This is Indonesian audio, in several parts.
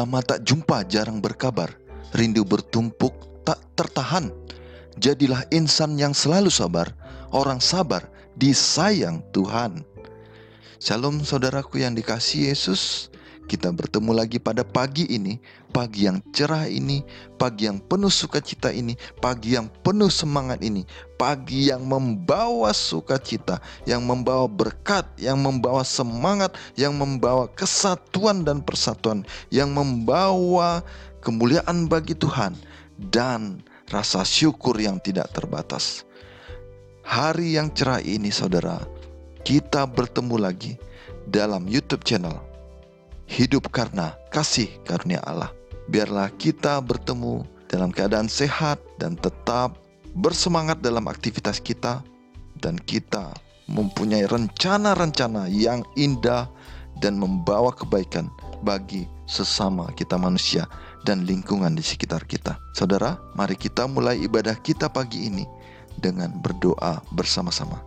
Lama tak jumpa jarang berkabar, rindu bertumpuk tak tertahan. Jadilah insan yang selalu sabar, orang sabar disayang Tuhan. Shalom saudaraku yang dikasihi Yesus. Kita bertemu lagi pada pagi ini, pagi yang cerah ini, pagi yang penuh sukacita ini, pagi yang penuh semangat ini, pagi yang membawa sukacita, yang membawa berkat, yang membawa semangat, yang membawa kesatuan dan persatuan, yang membawa kemuliaan bagi Tuhan dan rasa syukur yang tidak terbatas. Hari yang cerah ini saudara, kita bertemu lagi dalam YouTube channel Hidup Karena Kasih Karunia Allah. Biarlah kita bertemu dalam keadaan sehat dan tetap bersemangat dalam aktivitas kita, dan kita mempunyai rencana-rencana yang indah dan membawa kebaikan bagi sesama kita manusia dan lingkungan di sekitar kita. Saudara, mari kita mulai ibadah kita pagi ini dengan berdoa bersama-sama.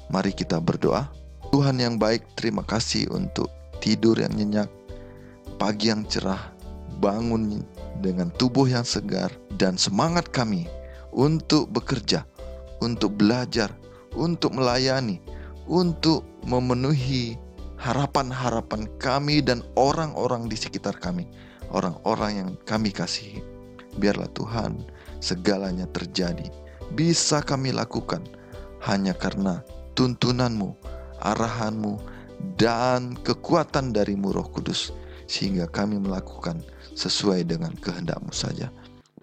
Mari kita berdoa. Tuhan yang baik, terima kasih untuk tidur yang nyenyak, pagi yang cerah, bangun dengan tubuh yang segar, dan semangat kami untuk bekerja, untuk belajar, untuk melayani, untuk memenuhi harapan-harapan kami dan orang-orang di sekitar kami, orang-orang yang kami kasihi. Biarlah Tuhan segalanya terjadi, bisa kami lakukan hanya karena tuntunanmu, arahanmu, dan kekuatan darimu Roh Kudus, sehingga kami melakukan sesuai dengan kehendak-Mu saja.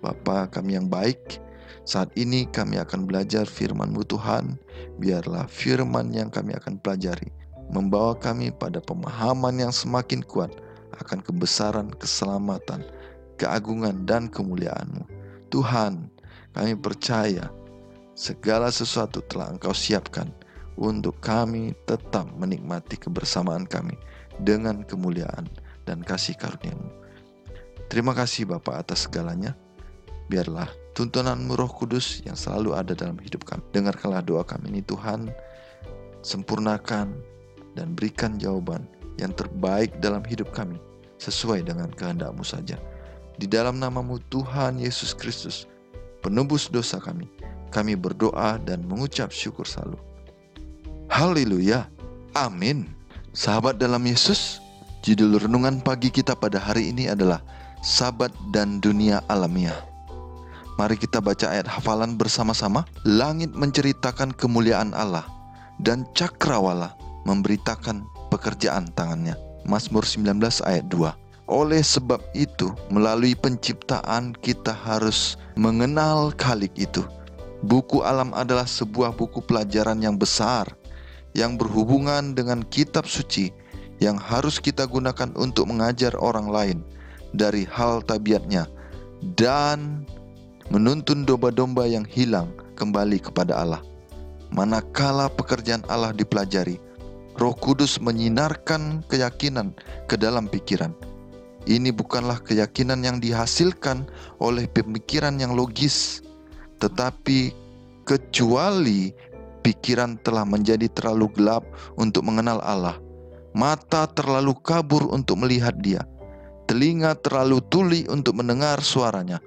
Bapa kami yang baik, saat ini kami akan belajar firman-Mu Tuhan. Biarlah firman yang kami akan pelajari membawa kami pada pemahaman yang semakin kuat akan kebesaran, keselamatan, keagungan, dan kemuliaan-Mu. Tuhan, kami percaya segala sesuatu telah Engkau siapkan untuk kami tetap menikmati kebersamaan kami dengan kemuliaan dan kasih karunia-Mu. Terima kasih Bapa atas segalanya. Biarlah tuntunan-Mu Roh Kudus yang selalu ada dalam hidup kami. Dengarkanlah doa kami ini Tuhan. Sempurnakan dan berikan jawaban yang terbaik dalam hidup kami sesuai dengan kehendak-Mu saja. Di dalam nama-Mu Tuhan Yesus Kristus, penebus dosa kami berdoa dan mengucap syukur selalu. Haleluya, amin. Sahabat dalam Yesus, judul renungan pagi kita pada hari ini adalah Sabat dan Dunia Alamiah. Mari kita baca ayat hafalan bersama-sama. Langit menceritakan kemuliaan Allah, dan cakrawala memberitakan pekerjaan tangannya. Mazmur 19 ayat 2. Oleh sebab itu, melalui penciptaan kita harus mengenal Khalik itu. Buku alam adalah sebuah buku pelajaran yang besar, yang berhubungan dengan kitab suci yang harus kita gunakan untuk mengajar orang lain dari hal tabiatnya dan menuntun domba-domba yang hilang kembali kepada Allah. Manakala pekerjaan Allah dipelajari, Roh Kudus menyinarkan keyakinan ke dalam pikiran. Ini bukanlah keyakinan yang dihasilkan oleh pemikiran yang logis, tetapi kecuali pikiran telah menjadi terlalu gelap untuk mengenal Allah, mata terlalu kabur untuk melihat Dia, telinga terlalu tuli untuk mendengar suaranya,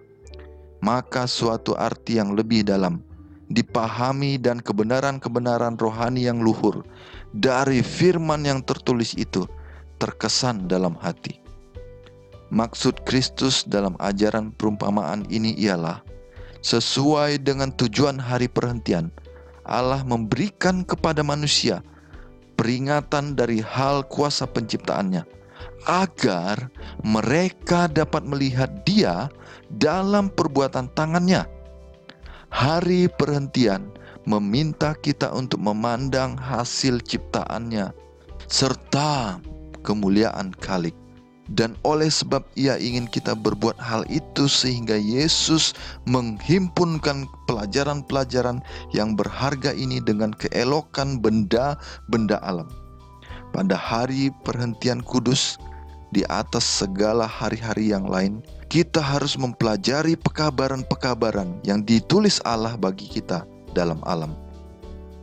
maka suatu arti yang lebih dalam dipahami dan kebenaran-kebenaran rohani yang luhur dari firman yang tertulis itu terkesan dalam hati. Maksud Kristus dalam ajaran perumpamaan ini ialah sesuai dengan tujuan hari perhentian, Allah memberikan kepada manusia peringatan dari hal kuasa penciptaannya, agar mereka dapat melihat Dia dalam perbuatan tangannya. Hari perhentian meminta kita untuk memandang hasil ciptaannya serta kemuliaan Khalik. Dan oleh sebab Ia ingin kita berbuat hal itu, sehingga Yesus menghimpunkan pelajaran-pelajaran yang berharga ini dengan keelokan benda-benda alam. Pada hari perhentian kudus, di atas segala hari-hari yang lain, kita harus mempelajari pekabaran-pekabaran yang ditulis Allah bagi kita dalam alam.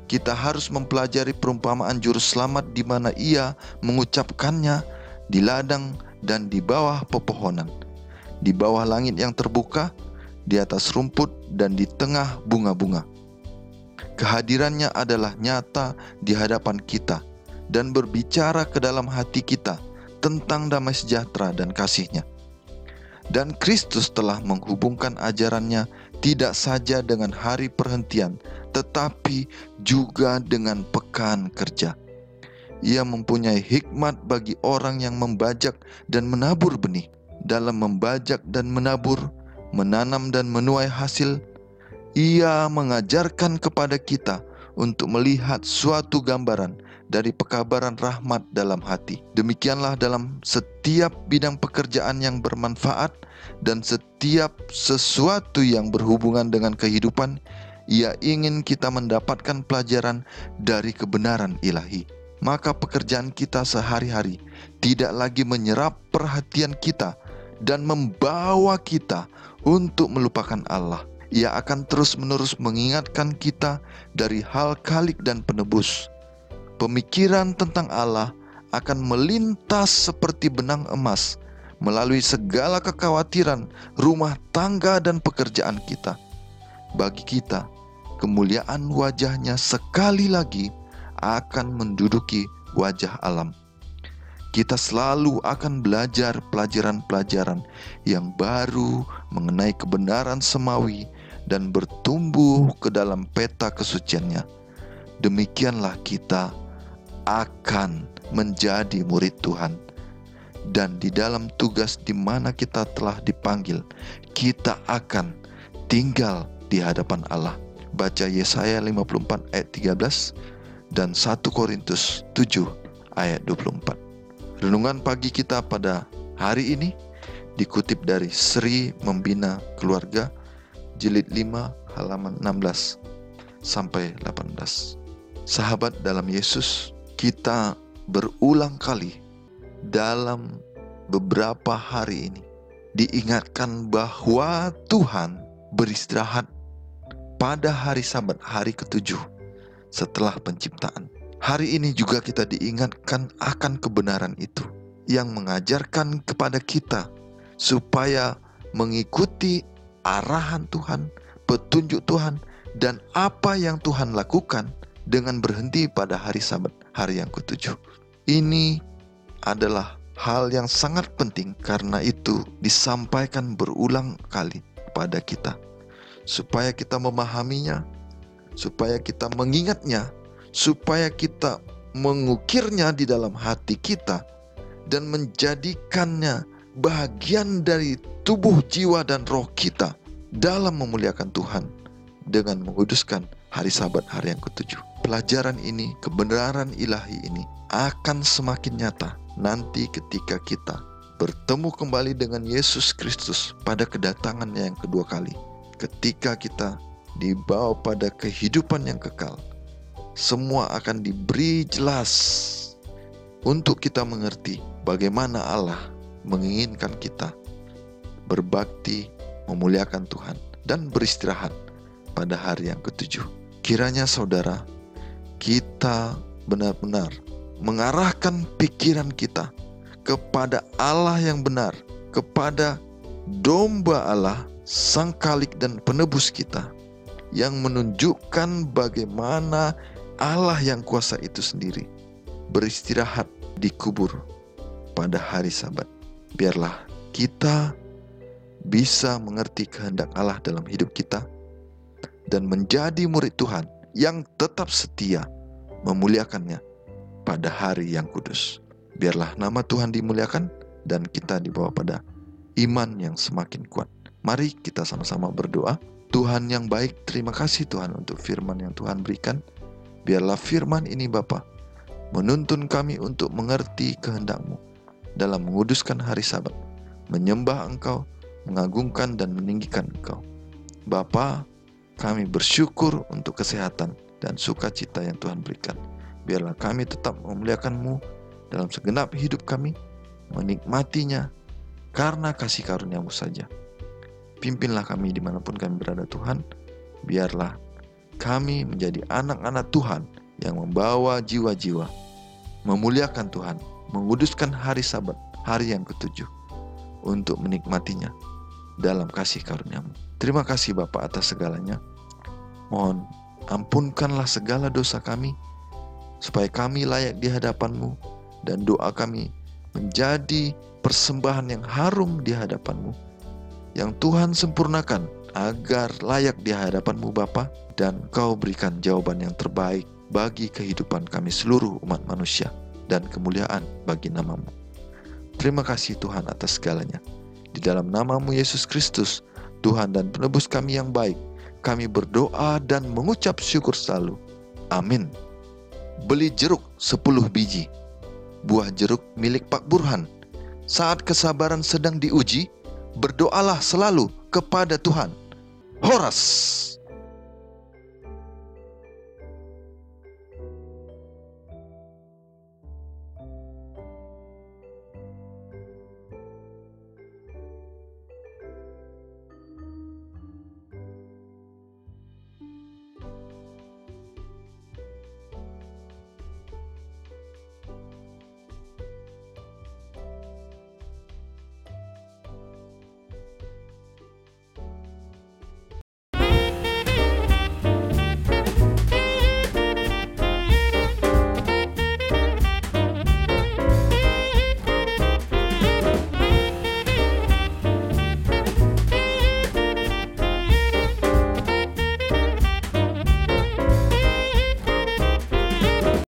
Kita harus mempelajari perumpamaan juru selamat di mana Ia mengucapkannya di ladang dan di bawah pepohonan, di bawah langit yang terbuka, di atas rumput dan di tengah bunga-bunga. Kehadirannya adalah nyata di hadapan kita dan berbicara ke dalam hati kita tentang damai sejahtera dan kasih-Nya. Dan Kristus telah menghubungkan ajarannya tidak saja dengan hari perhentian, tetapi juga dengan pekan kerja. Ia mempunyai hikmat bagi orang yang membajak dan menabur benih. Dalam membajak dan menabur, menanam dan menuai hasil, Ia mengajarkan kepada kita untuk melihat suatu gambaran dari pekabaran rahmat dalam hati. Demikianlah dalam setiap bidang pekerjaan yang bermanfaat dan setiap sesuatu yang berhubungan dengan kehidupan, Ia ingin kita mendapatkan pelajaran dari kebenaran ilahi. Maka pekerjaan kita sehari-hari tidak lagi menyerap perhatian kita dan membawa kita untuk melupakan Allah. Ia akan terus-menerus mengingatkan kita dari hal khalik dan penebus. Pemikiran tentang Allah akan melintas seperti benang emas melalui segala kekhawatiran rumah tangga dan pekerjaan kita. Bagi kita, kemuliaan wajah-Nya sekali lagi akan menduduki wajah alam. Kita selalu akan belajar pelajaran-pelajaran yang baru mengenai kebenaran semawi dan bertumbuh ke dalam peta kesucian-Nya. Demikianlah kita akan menjadi murid Tuhan. Dan di dalam tugas di mana kita telah dipanggil, kita akan tinggal di hadapan Allah. Baca Yesaya 54 ayat 13 dan 1 Korintus 7 ayat 24. Renungan pagi kita pada hari ini dikutip dari Sri Membina Keluarga, jilid 5 halaman 16 sampai 18. Sahabat dalam Yesus, kita berulang kali dalam beberapa hari ini diingatkan bahwa Tuhan beristirahat pada hari Sabat, hari ke-7 setelah penciptaan. Hari ini juga kita diingatkan akan kebenaran itu yang mengajarkan kepada kita supaya mengikuti arahan Tuhan, petunjuk Tuhan, dan apa yang Tuhan lakukan dengan berhenti pada hari Sabat, hari yang ke-7. Ini adalah hal yang sangat penting, karena itu disampaikan berulang kali kepada kita supaya kita memahaminya, supaya kita mengingatnya, supaya kita mengukirnya di dalam hati kita dan menjadikannya bagian dari tubuh, jiwa, dan roh kita dalam memuliakan Tuhan dengan menguduskan hari Sabat, hari yang ke-7. Pelajaran ini, kebenaran ilahi ini akan semakin nyata nanti ketika kita bertemu kembali dengan Yesus Kristus pada kedatangannya yang kedua kali. Ketika kita dibawa pada kehidupan yang kekal, semua akan diberi jelas untuk kita mengerti bagaimana Allah menginginkan kita berbakti, memuliakan Tuhan, dan beristirahat pada hari yang ke-7. Kiranya saudara, kita benar-benar mengarahkan pikiran kita kepada Allah yang benar, kepada domba Allah, Sang Khalik dan Penebus kita, yang menunjukkan bagaimana Allah yang kuasa itu sendiri beristirahat di kubur pada hari Sabat. Biarlah kita bisa mengerti kehendak Allah dalam hidup kita dan menjadi murid Tuhan yang tetap setia memuliakannya pada hari yang kudus. Biarlah nama Tuhan dimuliakan dan kita dibawa pada iman yang semakin kuat. Mari kita sama-sama berdoa. Tuhan yang baik, terima kasih Tuhan untuk firman yang Tuhan berikan. Biarlah firman ini Bapa menuntun kami untuk mengerti kehendak-Mu dalam menguduskan hari Sabat, menyembah Engkau, mengagungkan dan meninggikan Engkau. Bapa, kami bersyukur untuk kesehatan dan sukacita yang Tuhan berikan. Biarlah kami tetap memuliakan-Mu dalam segenap hidup kami, menikmatinya karena kasih karunia-Mu saja. Pimpinlah kami dimanapun kami berada Tuhan. Biarlah kami menjadi anak-anak Tuhan yang membawa jiwa-jiwa memuliakan Tuhan, menguduskan hari Sabat, hari yang ketujuh, untuk menikmatinya dalam kasih karunia-Mu. Terima kasih Bapa atas segalanya. Mohon ampunkanlah segala dosa kami, supaya kami layak di hadapan-Mu, dan doa kami menjadi persembahan yang harum di hadapan-Mu, yang Tuhan sempurnakan agar layak di hadapan-Mu Bapa, dan Kau berikan jawaban yang terbaik bagi kehidupan kami seluruh umat manusia, dan kemuliaan bagi nama-Mu. Terima kasih Tuhan atas segalanya. Di dalam nama-Mu Yesus Kristus, Tuhan dan penebus kami yang baik, kami berdoa dan mengucap syukur selalu. Amin. Beli jeruk 10 biji, buah jeruk milik Pak Burhan. Saat kesabaran sedang diuji, berdoalah selalu kepada Tuhan. Horas.